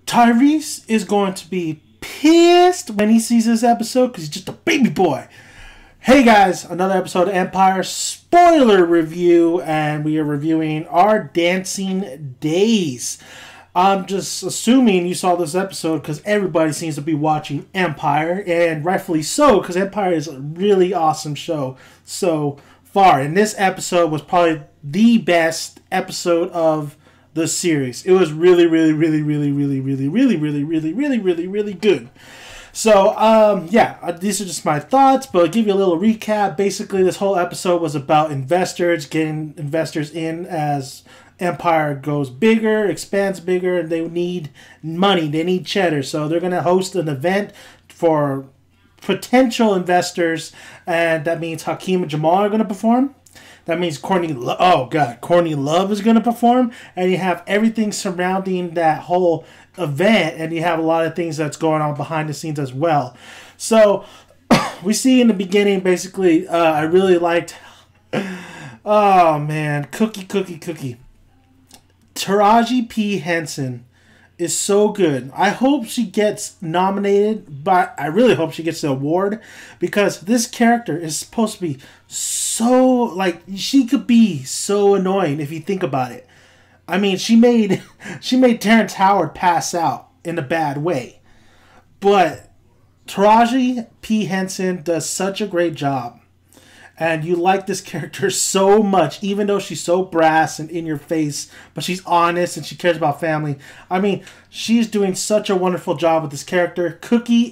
Tyrese is going to be pissed when he sees this episode because he's just a baby boy. Hey guys, another episode of Empire spoiler review, and we are reviewing Our Dancing Days. I'm just assuming you saw this episode because everybody seems to be watching Empire, and rightfully so, because Empire is a really awesome show so far. And this episode was probably the best episode of the series. It was really good. So, these are just my thoughts, but I'll give you a little recap. Basically, this whole episode was about investors, getting investors in as Empire goes bigger, expands bigger, and they need money. They need cheddar. So they're going to host an event for potential investors, and that means Hakeem and Jamal are going to perform. That means Courtney Love is going to perform, and you have everything surrounding that whole event, and you have a lot of things that's going on behind the scenes as well. So we see in the beginning, basically, I really liked, oh man, Cookie. Taraji P. Henson is so good. I hope she gets nominated, but I really hope she gets the award, because this character is supposed to be so, like, she could be so annoying if you think about it. I mean, she made Terrence Howard pass out in a bad way, but Taraji P. Henson does such a great job, and you like this character so much, even though she's so brass and in your face, but she's honest and she cares about family. I mean, she's doing such a wonderful job with this character. Cookie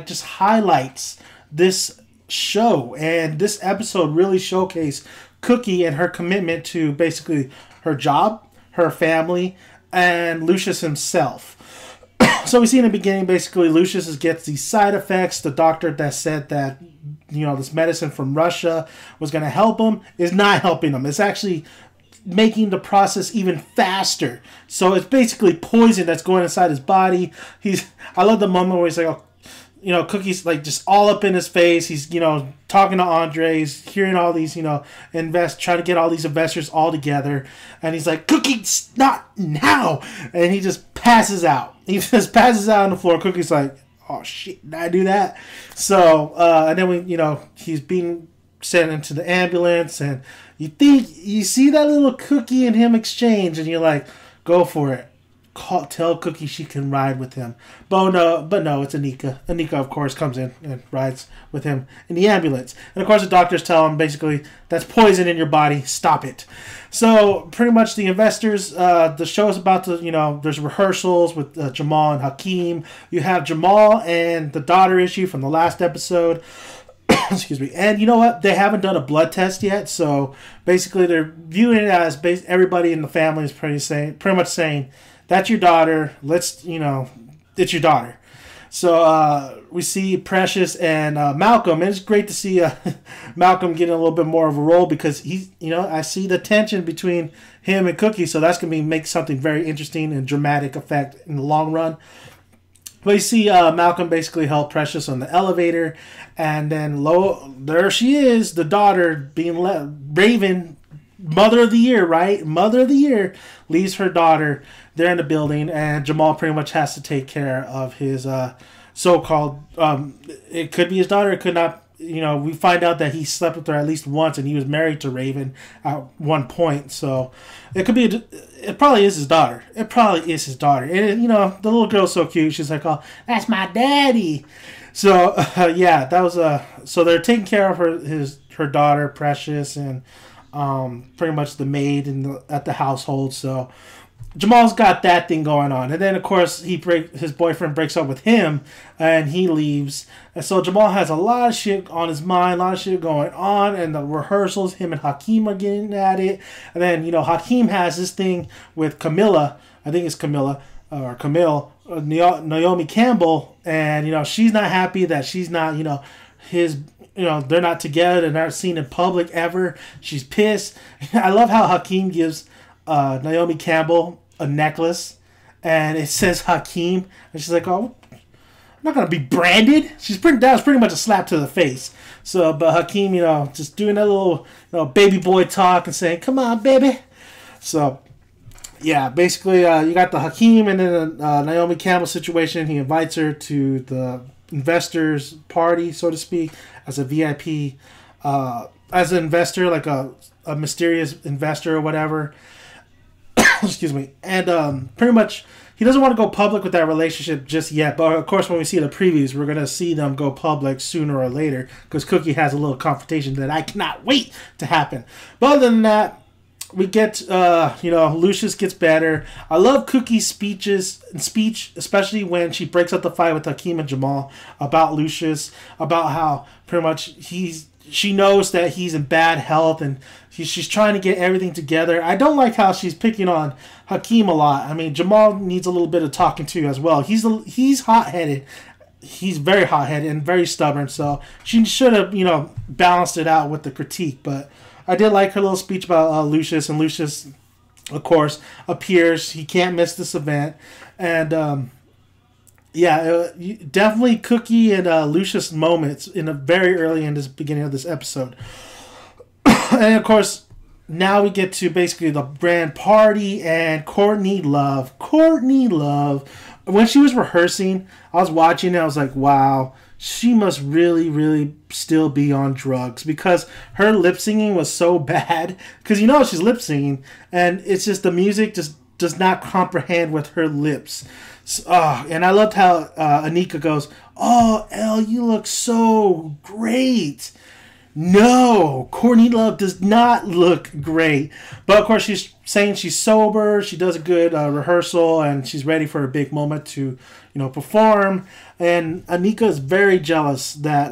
just highlights this show, and this episode really showcased Cookie and her commitment to basically her job, her family, and Lucius himself. So we see in the beginning, basically, Lucius gets these side effects. The doctor that said that, this medicine from Russia was going to help him is not helping him. It's actually making the process even faster. So it's basically poison that's going inside his body. I love the moment where he's like, Cookie's like just all up in his face. He's, talking to Andre. He's hearing all these, trying to get all these investors all together. And he's like, Cookie, not now. And he just passes out. He just passes out on the floor. Cookie's like, oh shit, did I do that? So, and then he's being sent into the ambulance, and you see that little Cookie and him exchange, and you're like, go for it. Tell Cookie she can ride with him. But no, it's Anika. Anika, of course, comes in and rides with him in the ambulance. And, of course, the doctors tell him, basically, that's poison in your body. Stop it. So, pretty much the investors, the show is about to, there's rehearsals with Jamal and Hakeem. You have Jamal and the daughter issue from the last episode. Excuse me. And you know what? They haven't done a blood test yet. So, basically, they're viewing it as everybody in the family is pretty much saying, that's your daughter. It's your daughter. So we see Precious and Malcolm, and it's great to see Malcolm getting a little bit more of a role, because I see the tension between him and Cookie, so that's going to make something very interesting and dramatic effect in the long run. But you see Malcolm basically help Precious on the elevator, and then there she is, the daughter being Raven, Mother of the Year, right? Mother of the Year leaves her daughter there in the building, and Jamal pretty much has to take care of his so-called, it could be his daughter, it could not, we find out that he slept with her at least once, and he was married to Raven at one point, so it probably is his daughter. It probably is his daughter. And, the little girl's so cute, she's like, oh, that's my daddy. So, that was, so they're taking care of her daughter, Precious, and pretty much the maid at the household. So Jamal's got that thing going on, and then of course his boyfriend breaks up with him, and he leaves. And so Jamal has a lot of shit on his mind, a lot of shit going on, and the rehearsals, him and Hakeem are getting at it. And then Hakeem has this thing with Camilla. I think it's Camilla or Camille, Naomi Campbell, and she's not happy that she's not his. They're not together. They're not seen in public ever. She's pissed. I love how Hakeem gives Naomi Campbell a necklace, and it says Hakeem, and she's like, "Oh, I'm not gonna be branded." That was pretty much a slap to the face. So, but Hakeem, just doing that little, baby boy talk and saying, "Come on, baby." So, yeah, basically, you got the Hakeem and then Naomi Campbell situation. He invites her to the investors' party, so to speak, as a VIP, as an investor, like a mysterious investor or whatever. Excuse me. And pretty much, he doesn't want to go public with that relationship just yet. But of course, when we see the previews, we're going to see them go public sooner or later because Cookie has a little confrontation that I cannot wait to happen. But other than that, we get, Lucius gets better. I love Cookie's speech, especially when she breaks up the fight with Hakeem and Jamal about Lucius, about how pretty much she knows that he's in bad health and she's trying to get everything together. I don't like how she's picking on Hakeem a lot. I mean, Jamal needs a little bit of talking to as well. He's hot-headed. He's very hot-headed and very stubborn, so she should have, balanced it out with the critique, but I did like her little speech about Lucius, and Lucius, of course, appears. He can't miss this event. And, definitely Cookie and Lucius moments in a very early in this beginning of this episode. And, of course, now we get to basically the grand party and Courtney Love. Courtney Love. When she was rehearsing, I was watching and I was like, wow, she must really, really still be on drugs because her lip singing was so bad. Because she's lip singing, and it's just the music just does not comprehend with her lips. And I loved how Anika goes, "Oh, Elle, you look so great." No, Courtney Love does not look great. But of course, she's saying she's sober. She does a good rehearsal, and she's ready for a big moment to, perform. And Anika is very jealous that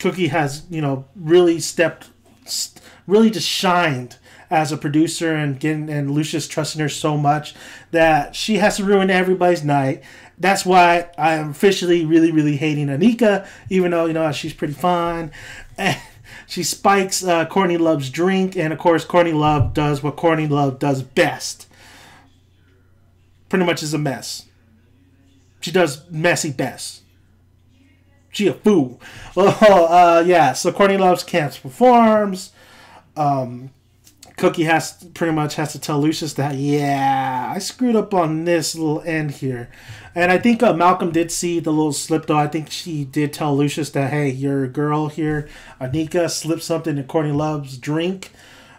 Cookie has, really really just shined as a producer and Lucius trusting her so much that she has to ruin everybody's night. That's why I am officially really, really hating Anika, even though, she's pretty fun. And she spikes Courtney Love's drink, and of course, Courtney Love does what Courtney Love does best. Pretty much is a mess. She does messy best. She a fool. So Courtney Love's camp performs. Cookie pretty much has to tell Lucius that, I screwed up on this little end here. And I think Malcolm did see the little slip, though. I think she did tell Lucius that, hey, your girl here, Anika, slipped something in Courtney Love's drink.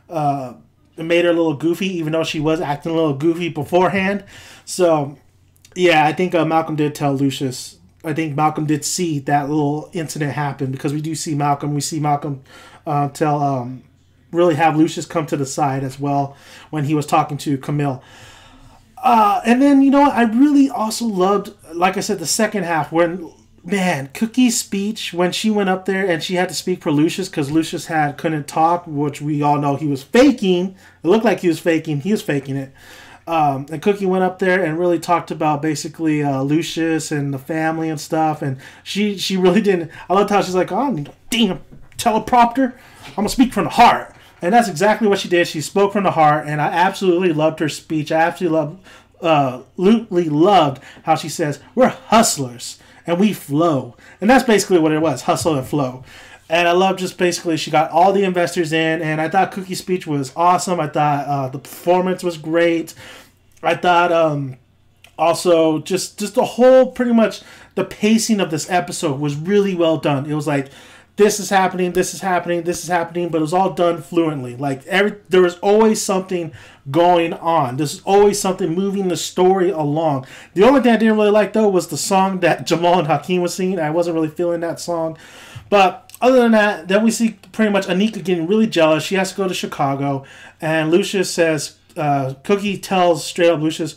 It made her a little goofy, even though she was acting a little goofy beforehand. So, I think Malcolm did tell Lucius. I think Malcolm did see that little incident happen because we do see Malcolm. We see Malcolm really have Lucius come to the side as well when he was talking to Camille. And then, I really also loved, like I said, the second half when, Cookie's speech when she went up there and she had to speak for Lucius because Lucius couldn't talk, which we all know he was faking. It looked like he was faking. He was faking it. And Cookie went up there and really talked about basically Lucius and the family and stuff. And she really didn't. I loved how she's like, oh, damn, teleprompter. I'm going to speak from the heart. And that's exactly what she did. She spoke from the heart, and I absolutely loved her speech. I absolutely loved how she says, we're hustlers, and we flow. And that's basically what it was, hustle and flow. And I love just basically she got all the investors in, and I thought Cookie's speech was awesome. I thought the performance was great. I thought also just the whole, pretty much the pacing of this episode was really well done. It was like, this is happening, this is happening, this is happening, but it was all done fluently. Like there was always something going on. There's always something moving the story along. The only thing I didn't really like though was the song that Jamal and Hakeem was singing. I wasn't really feeling that song. But other than that, then we see pretty much Anika getting really jealous. She has to go to Chicago, and Lucius says, Cookie tells straight up Lucius,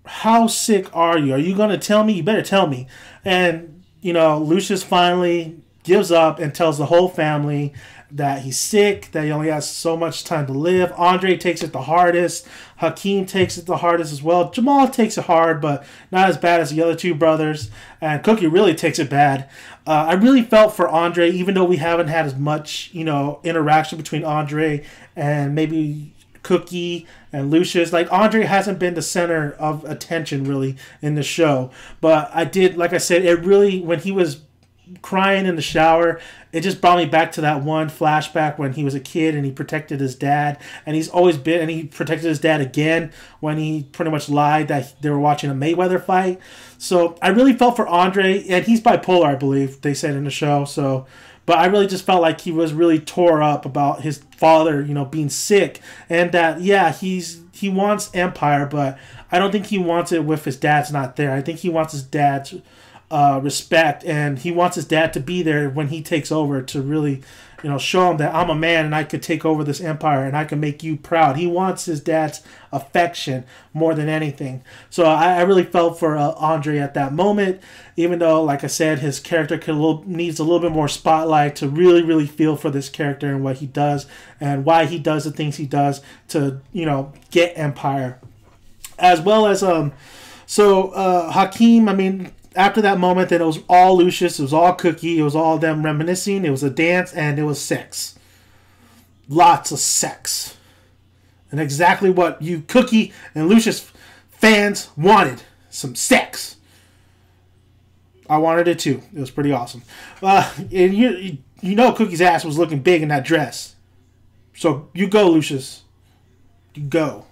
how sick are you? Are you going to tell me? You better tell me. And, Lucius finally gives up and tells the whole family that he's sick, that he only has so much time to live. Andre takes it the hardest. Hakeem takes it the hardest as well. Jamal takes it hard, but not as bad as the other two brothers. And Cookie really takes it bad. I really felt for Andre, even though we haven't had as much, interaction between Andre and maybe Cookie and Lucius. Like, Andre hasn't been the center of attention, really, in the show. But I did, like I said, it really, when he was crying in the shower, it just brought me back to that one flashback when he was a kid and he protected his dad, and he protected his dad again when he pretty much lied that they were watching a Mayweather fight. So I really felt for Andre, and he's bipolar, I believe they said in the show. So, but I really just felt like he was really tore up about his father, being sick, and that he wants Empire, but I don't think he wants it with his dad's not there. I think he wants his dad's respect, and he wants his dad to be there when he takes over to really, show him that I'm a man and I could take over this empire and I can make you proud. He wants his dad's affection more than anything. So I really felt for Andre at that moment, even though, like I said, his character needs a little bit more spotlight to really, really feel for this character and what he does and why he does the things he does to, get Empire. As well as, Hakeem, I mean, after that moment, then it was all Lucius, it was all Cookie, it was all them reminiscing, it was a dance, and it was sex. Lots of sex. And exactly what you Cookie and Lucius fans wanted. Some sex. I wanted it too. It was pretty awesome. And you know Cookie's ass was looking big in that dress. So you go, Lucius. You go.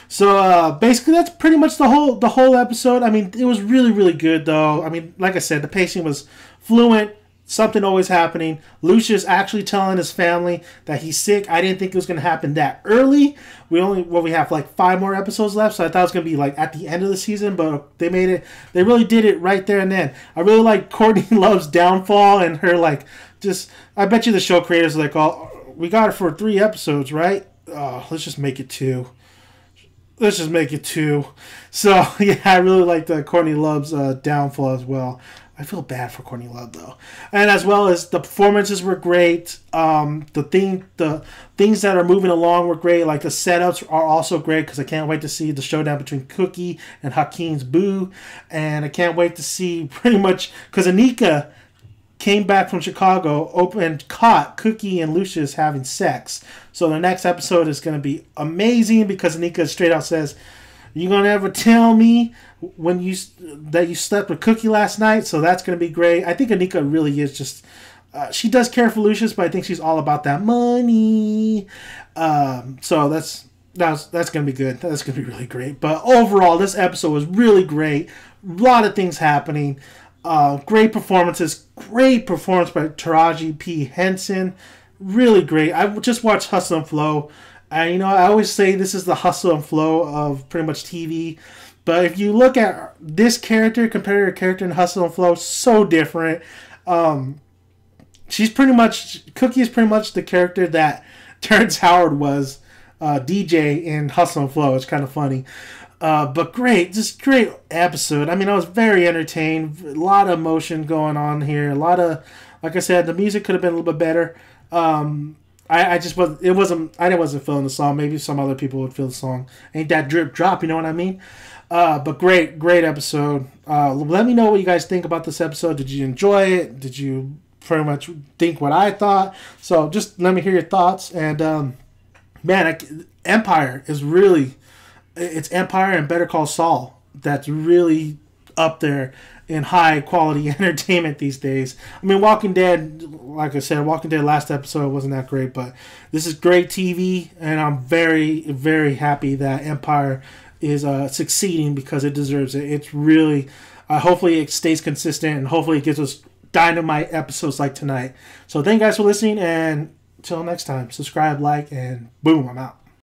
So basically, that's pretty much the whole episode. I mean, it was really, really good, though. I mean, like I said, the pacing was fluent. Something always happening. Lucius actually telling his family that he's sick. I didn't think it was going to happen that early. We have like 5 more episodes left, so I thought it was going to be like at the end of the season, but they made it. They really did it right there and then. I really like Courtney Love's downfall and her I bet you the show creators are like, oh, we got it for 3 episodes, right? Oh, let's just make it 2. Let's just make it 2. So, yeah, I really like Courtney Love's downfall as well. I feel bad for Courtney Love, though. And as well as the performances were great. The things that are moving along were great. Like the setups are also great because I can't wait to see the showdown between Cookie and Hakeem's Boo. And I can't wait to see pretty much... Because Anika came back from Chicago and caught Cookie and Lucius having sex. So the next episode is going to be amazing because Anika straight out says, "You going to ever tell me that you slept with Cookie last night?" So that's going to be great. I think Anika really is just... she does care for Lucius, but I think she's all about that money. So that's going to be good. That's going to be really great. But overall, this episode was really great. A lot of things happening. Great performances. Great performance by Taraji P. Henson. Really great. I just watched Hustle and Flow. And, I always say this is the hustle and flow of pretty much TV. But if you look at this character compared to her character in Hustle and Flow, so different. Cookie is pretty much the character that Terrence Howard was DJ in Hustle and Flow. It's kind of funny. But great episode. I mean, I was very entertained. A lot of emotion going on here. A lot of, like I said, the music could have been a little bit better. I wasn't feeling the song. Maybe some other people would feel the song. Ain't that drip drop, you know what I mean? But great episode. Let me know what you guys think about this episode. Did you enjoy it? Did you pretty much think what I thought? So just let me hear your thoughts. And Empire is really... It's Empire and Better Call Saul that's really up there in high quality entertainment these days. I mean, Walking Dead, like I said, Walking Dead last episode wasn't that great, but this is great TV, and I'm very, very happy that Empire is succeeding because it deserves it. It's really, hopefully it stays consistent, and hopefully it gives us dynamite episodes like tonight. So thank you guys for listening, and until next time, subscribe, like, and boom, I'm out.